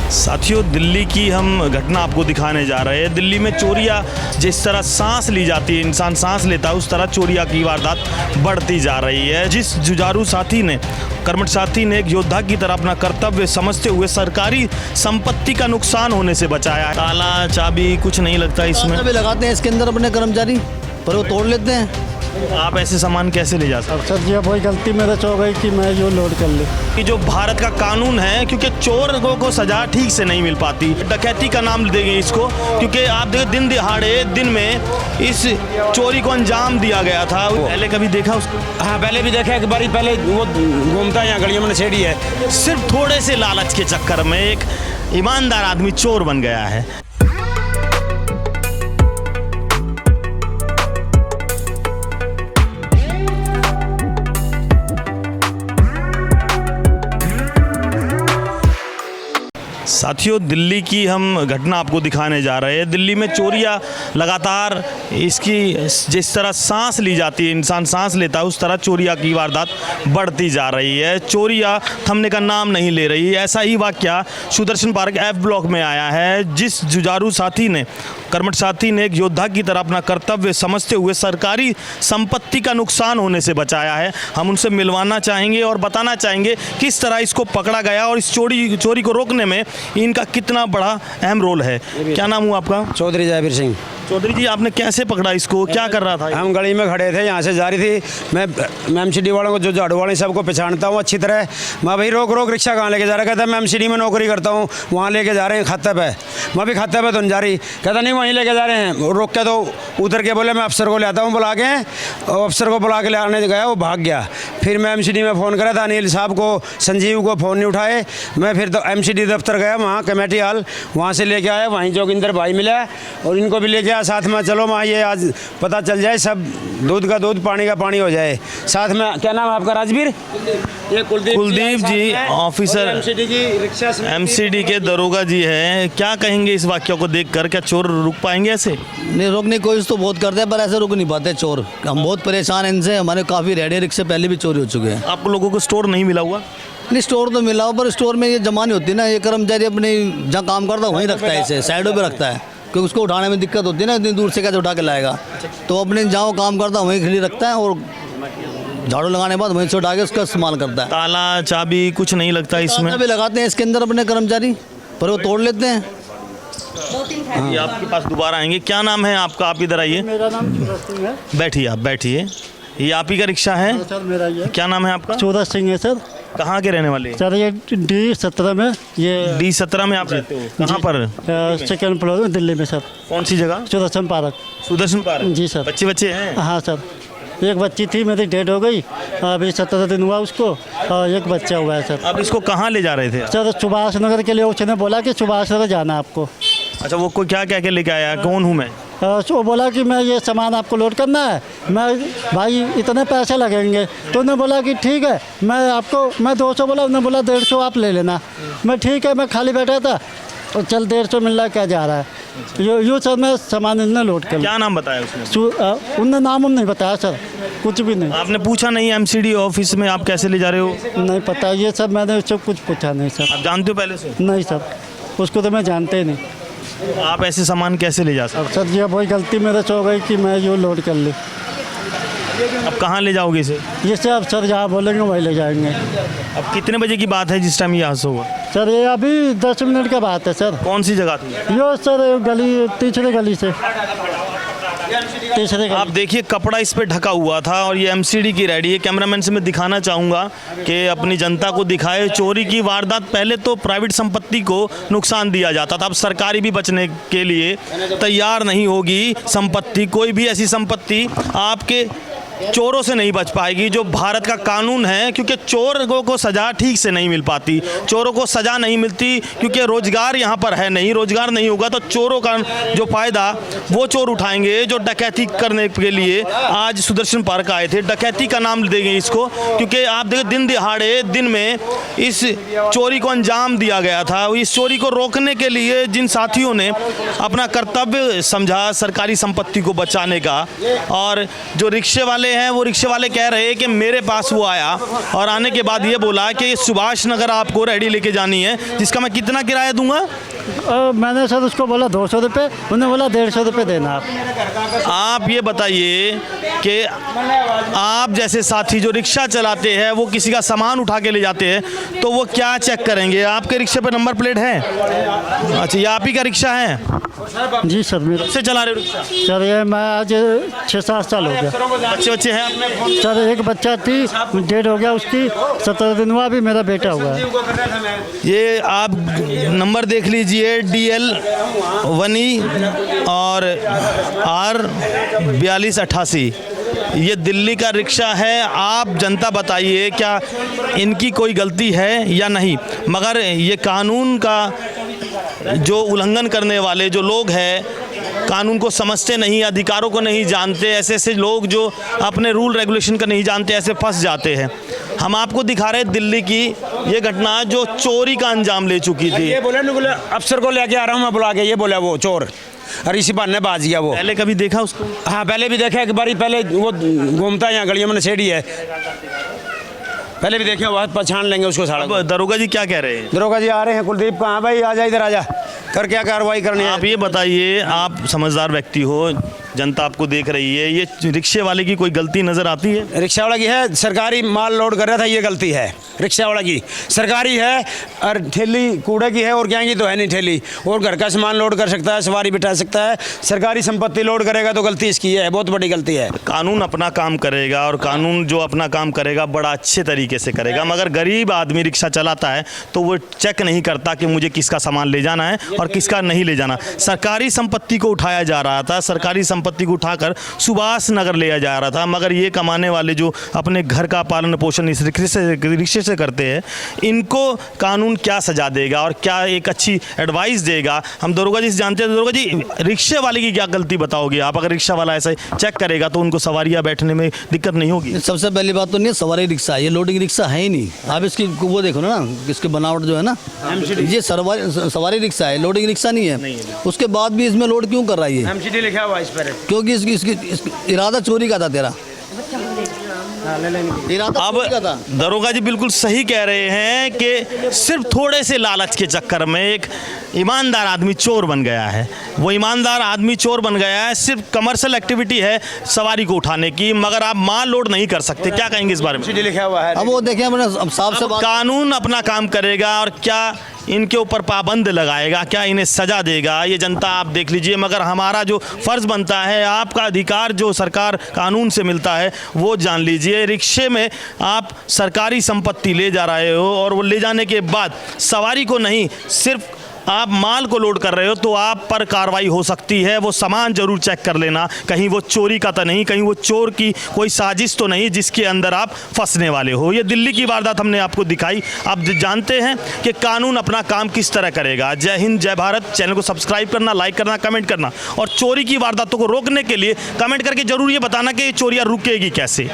साथियों, दिल्ली की हम घटना आपको दिखाने जा रहे हैं। दिल्ली में चोरियां जिस तरह सांस ली जाती है, इंसान सांस लेता है, उस तरह चोरियां की वारदात बढ़ती जा रही है। जिस जुझारू साथी ने, कर्मठ साथी ने एक योद्धा की तरह अपना कर्तव्य समझते हुए सरकारी संपत्ति का नुकसान होने से बचाया। ताला चाबी कुछ नहीं लगता इसमें, भी लगाते हैं इसके अंदर अपने कर्मचारी, पर वो तोड़ लेते हैं। आप ऐसे सामान कैसे ले जा सकते? सर जी, अब वही गलती मेरे से हो गई कि मैं जो लोड कर ली। कि जो भारत का कानून है, क्योंकि चोरों को सजा ठीक से नहीं मिल पाती, डकैती का नाम देंगे इसको, क्योंकि आप देखो दिन दिहाड़े दिन में इस चोरी को अंजाम दिया गया था। पहले कभी देखा उसको? हाँ, पहले भी देखा एक बारी, पहले वो घूमता है यहाँ गलियों में, नशेड़ी है। सिर्फ थोड़े से लालच के चक्कर में एक ईमानदार आदमी चोर बन गया है। साथियों, दिल्ली की हम घटना आपको दिखाने जा रहे हैं। दिल्ली में चोरियां लगातार इसकी जिस तरह सांस ली जाती है, इंसान सांस लेता है, उस तरह चोरियां की वारदात बढ़ती जा रही है। चोरियां थमने का नाम नहीं ले रही। ऐसा ही वाकया सुदर्शन पार्क एफ ब्लॉक में आया है। जिस जुझारू साथी ने, कर्मठ साथी ने एक योद्धा की तरह अपना कर्तव्य समझते हुए सरकारी संपत्ति का नुकसान होने से बचाया है। हम उनसे मिलवाना चाहेंगे और बताना चाहेंगे किस तरह इसको पकड़ा गया और इस चोरी को रोकने में इनका कितना बड़ा अहम रोल है। क्या नाम हुआ आपका? चौधरी जाबिर सिंह। चौधरी जी, आपने कैसे पकड़ा इसको? क्या कर रहा था? हम गली में खड़े थे, यहाँ से जा रही थी। मैं एमसीडी वालों को, जो झाड़ू वाले, सबको पहचानता हूँ अच्छी तरह। मैं भाई रोक रोक, रिक्शा कहाँ लेके जा रहा? कहता मैं एमसीडी में नौकरी करता हूँ, वहाँ लेके जा रहे हैं खाते पे। मैं भी खाते पे तो नहीं जा रही। कहता नहीं, वहीं लेके जा रहे हैं। रोक के तो उतर के बोले मैं अफसर को ले आता हूँ बुला के। और अफसर को बुला के ले आने गया, वो भाग गया। फिर मैं एमसीडी में फ़ोन करा था, अनिल साहब को, संजीव को फ़ोन नहीं उठाए। मैं फिर तो एमसीडी दफ्तर गया, वहाँ कमेटी हॉल, वहाँ से लेके आया। वहीं जोगिंदर भाई मिला और इनको भी लेके आया साथ में। चलो वहाँ ये आज पता चल जाए, सब दूध का दूध, पानी का पानी हो जाए। साथ में क्या नाम है आपका? राजवीर? ये कुलदीप जी, ऑफिसर एमसीडी के दरोगा जी हैं। क्या कहेंगे इस वाक्य को देखकर? क्या चोर रुक पाएंगे ऐसे? नहीं, रोकने की कोशिश तो बहुत करते हैं, पर ऐसे रुक नहीं पाते चोर। हम बहुत परेशान हैं इनसे। हमारे काफ़ी रेडी रिक्शे पहले भी चोरी हो चुके हैं। आप लोगों को स्टोर नहीं मिला हुआ? नहीं, स्टोर तो मिला हो, पर स्टोर में ये जमा नहीं होती ना। ये कर्मचारी अपने जहाँ काम करता है वहीं रखता है, इसे साइडों पे रखता है, क्योंकि उसको उठाने में दिक्कत होती है ना, इतनी दूर से कैसे उठा के लाएगा। तो अपने जहाँ काम करता है वहीं खिली रखता है और झाड़ू लगाने के बाद वहीं से उठा के उसका इस्तेमाल करता है। ताला चाबी कुछ नहीं लगता इसमें, भी लगाते हैं इसके अंदर अपने कर्मचारी, पर वो तोड़ लेते हैं। ये आपके पास दोबारा आएंगे। क्या नाम है आपका? आप इधर आइए। मेरा नाम चौधर सिंह है। बैठिए, आप बैठिए। ये आप ही का रिक्शा है? सर मेरा ही है। क्या नाम है आपका? चौधर सिंह है सर। कहाँ के रहने वाले? सर ये D17 में, ये D17 में आप रहते हो? कहाँ पर? सेकेंड फ्लोर में, दिल्ली में सर। कौन सी जगह? सुदर्शन पार्क। सुदर्शन पार्क? जी सर। बच्चे हैं? हाँ सर, एक बच्ची थी, मेरी डेट हो गई, अभी 17 दिन हुआ उसको, और एक बच्चा हुआ है सर। अब इसको कहाँ ले जा रहे थे? सर सुभाष नगर के लिए उसने बोला कि सुभाष नगर जाना है आपको। अच्छा, वो कोई क्या क्या के लेके आया? कौन हूँ मैं? वो बोला कि मैं ये सामान आपको लोड करना है, मैं भाई इतने पैसे लगेंगे। तो उन्होंने बोला कि ठीक है, मैं 200 बोला, उन्होंने बोला 150 आप ले लेना। मैं ठीक है, मैं खाली बैठा था और चल 150 मिल रहा, क्या जा रहा है। यूँ सर मैं सामान इन्होंने लोड कर। क्या नाम बताया उसने? उनने नाम नहीं बताया सर, कुछ भी नहीं। आपने पूछा नहीं एमसीडी ऑफिस में आप कैसे ले जा रहे हो? नहीं पता, ये सब मैंने उससे कुछ पूछा नहीं सर। आप जानते हो पहले से? नहीं सर, उसको तो मैं जानते ही नहीं। आप ऐसे सामान कैसे ले जा सकते? अब सर जी, अब वही गलती मेरे से हो गई कि मैं जो लोड कर ली। अब कहाँ ले जाओगे इसे? जिससे अब सर जहाँ बोलेंगे वही ले जाएंगे। अब कितने बजे की बात है जिस टाइम ये हादसा हुआ? सर ये अभी 10 मिनट का बात है सर। कौन सी जगह थी? यो सर गली, तीसरे गली से। आप देखिए, कपड़ा इस पे ढका हुआ था और ये एमसीडी की रेडी है। कैमरामैन से मैं दिखाना चाहूँगा कि अपनी जनता को दिखाए। चोरी की वारदात, पहले तो प्राइवेट संपत्ति को नुकसान दिया जाता था, अब सरकारी भी बचने के लिए तैयार नहीं होगी संपत्ति। कोई भी ऐसी संपत्ति आपके चोरों से नहीं बच पाएगी। जो भारत का कानून है, क्योंकि चोरों को सज़ा ठीक से नहीं मिल पाती, चोरों को सज़ा नहीं मिलती, क्योंकि रोज़गार यहाँ पर है नहीं। रोज़गार नहीं होगा तो चोरों का जो फ़ायदा वो चोर उठाएंगे जो डकैती करने के लिए आज सुदर्शन पार्क आए थे। डकैती का नाम देंगे इसको, क्योंकि आप देखो दिन दिहाड़े दिन में इस चोरी को अंजाम दिया गया था। इस चोरी को रोकने के लिए जिन साथियों ने अपना कर्तव्य समझा सरकारी संपत्ति को बचाने का, और जो रिक्शे वाले हैं वो रिक्शे वाले कह रहे हैं कि मेरे पास वो आया और आने के बाद ये बोला कि सुभाष नगर आपको रेहड़ी लेके जानी है, जिसका मैं कितना किराया दूंगा। मैंने सर उसको बोला 200 रुपये, उन्होंने बोला 150 रुपये देना आप ये बताइए कि आप जैसे साथी जो रिक्शा चलाते हैं वो किसी का सामान उठा के ले जाते हैं तो वो क्या चेक करेंगे? आपके रिक्शे पर नंबर प्लेट है? अच्छा, ये आप ही का रिक्शा है? जी सर, मेरा से चला रहे हो रिक्शा? सर ये मैं आज 6-7 साल हो गया। बच्चे हैं अपने? सर एक बच्चा थी, डेढ़ हो गया उसकी, 17 दिन हुआ, अभी मेरा बेटा हुआ है। ये आप नंबर देख लीजिए, DL 1E और R 4288, ये दिल्ली का रिक्शा है। आप जनता बताइए क्या इनकी कोई गलती है या नहीं? मगर ये कानून का जो उल्लंघन करने वाले जो लोग हैं, कानून को समझते नहीं, अधिकारों को नहीं जानते, ऐसे ऐसे लोग जो अपने रूल रेगुलेशन का नहीं जानते, ऐसे फंस जाते हैं। हम आपको दिखा रहे हैं दिल्ली की ये घटना जो चोरी का अंजाम ले चुकी थी। ये बोले अफसर को लेके आ रहा हूँ मैं बुला के, ये बोला वो चोर, और इसी बहाने बाज गया वो। पहले कभी देखा उसको? हाँ पहले भी देखा एक बारी, पहले वो घूमता है यहाँ गलियों में, नशेड़ी है, पहले भी देखे, बहुत पहचान लेंगे उसको सारा। अब दरोगा जी क्या कह रहे हैं? दरोगा जी आ रहे हैं। कुलदीप कहाँ भाई, आ जा इधर, आ जा, कर क्या कार्रवाई करनी है। आप ये बताइए, आप समझदार व्यक्ति हो, जनता आपको देख रही है, ये रिक्शे वाले की कोई गलती नज़र आती है? रिक्शा वाला की है, सरकारी माल लोड कर रहा था, ये गलती है रिक्शा वाला की, सरकारी है, और ठेली कूड़े की है, और क्या की तो है नहीं ठेली, और घर का सामान लोड कर सकता है, सवारी बिठा सकता है, सरकारी संपत्ति लोड करेगा तो गलती इसकी है, बहुत बड़ी गलती है। कानून अपना काम करेगा, और कानून जो अपना काम करेगा बड़ा अच्छे तरीके से करेगा, मगर गरीब आदमी रिक्शा चलाता है तो वो चेक नहीं करता कि मुझे किसका सामान ले जाना है और किसका नहीं ले जाना। सरकारी संपत्ति को उठाया जा रहा था, सरकारी संपत्ति को उठाकर सुभाष नगर ले जा रहा था, मगर ये कमाने वाले जो अपने घर का पालन पोषण इस रिक्शे से करते हैं, इनको कानून क्या सजा देगा और क्या एक अच्छी एडवाइस देगा? हम दरोगा जी से जानते हैं। दरोगा जी, रिक्शे वाले की क्या गलती बताओगे आप? अगर रिक्शा वाला ऐसा चेक करेगा तो उनको सवारियां बैठने में दिक्कत नहीं होगी? सबसे पहली बात तो नहीं है सवारी रिक्शा है, ये लोडिंग रिक्शा है ही नहीं। आप इसकी वो देखो ना, इसकी बनावट जो है ना, ये सवारी रिक्शा है, लोडिंग रिक्शा नहीं है। उसके बाद भी इसमें लोड क्यों कर रहा है? ये MCD लिखा हुआ इस पर, क्योंकि इसकी इरादा चोरी का था तेरा। अब दरोगा जी बिल्कुल सही कह रहे हैं कि सिर्फ थोड़े से लालच के चक्कर में एक ईमानदार आदमी चोर बन गया है। वो ईमानदार आदमी चोर बन गया है। सिर्फ कमर्शियल एक्टिविटी है सवारी को उठाने की, मगर आप माल लोड नहीं कर सकते। क्या कहेंगे इस बारे में? MCD लिखा हुआ है। अब वो देखें, मैंने अब साफ से कानून अपना काम करेगा, और क्या इनके ऊपर पाबंद लगाएगा, क्या इन्हें सजा देगा, ये जनता आप देख लीजिए। मगर हमारा जो फ़र्ज़ बनता है, आपका अधिकार जो सरकार कानून से मिलता है वो जान लीजिए। रिक्शे में आप सरकारी संपत्ति ले जा रहे हो, और वो ले जाने के बाद सवारी को नहीं, सिर्फ आप माल को लोड कर रहे हो, तो आप पर कार्रवाई हो सकती है। वो सामान जरूर चेक कर लेना, कहीं वो चोरी का तो नहीं, कहीं वो चोर की कोई साजिश तो नहीं जिसके अंदर आप फंसने वाले हो। ये दिल्ली की वारदात हमने आपको दिखाई। आप जानते हैं कि कानून अपना काम किस तरह करेगा। जय हिंद, जय भारत। चैनल को सब्सक्राइब करना, लाइक करना, कमेंट करना, और चोरी की वारदातों को रोकने के लिए कमेंट करके जरूर ये बताना कि ये चोरियाँ रुकेगी कैसे।